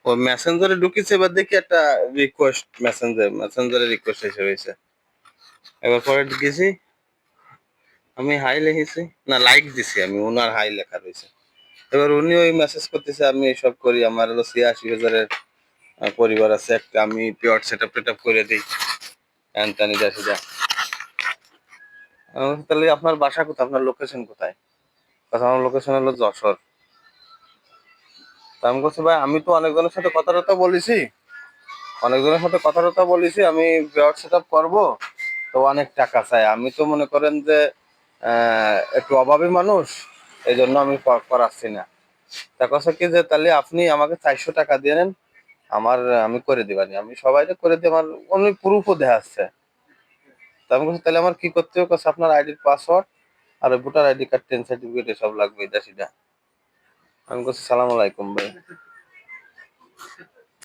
ও মেসেঞ্জারে ঢুকেছে, এবার দেখি একটা রিকোয়েস্ট, মেসেঞ্জারে রিকোয়েস্ট এসে রয়েছে। এবার পরে গেছি, আমি হাই লিখেছি, না লাইক দিছি আমি, ওনার হাই লেখা রয়েছে। এবার উনি ওই মেসেজ করতেছে আমি এসব করি, আমার হলো ৮৬,০০০-এর পরিবার আছে একটা, আমি pure set up TET up করে দিই, হ্যান যা সেটা। তাহলে আপনার বাসা কোথায়, আপনার লোকেশন কোথায়? কথা, আমার লোকেশন হলো যশোর। তা আমি বলছি ভাই, আমি তো অনেকজনের সাথে কথাবার্তা বলেছি, আমি পিওর সেট আপ করবো, তো অনেক টাকা চাই, আমি তো মনে করেন যে একটু অভাবী মানুষ, এই জন্য আমি করাচ্ছি না। তা কথা কি যে তাহলে আপনি আমাকে ৪০০ টাকা দিয়ে নেন, আমার আমি করে দিবানি, আমি সবাই করে দিই, আমার অনেক প্রুফও দেখাচ্ছে। তা আমি বলছি তাহলে আমার কি করতে হবে? কাছে আপনার আইডির পাসওয়ার্ড আর ভোটার আইডি কার্ড, 10 সার্টিফিকেট এসব লাগবে, এটা সেটা। আমি বলছি সালাম আলাইকুম ভাই।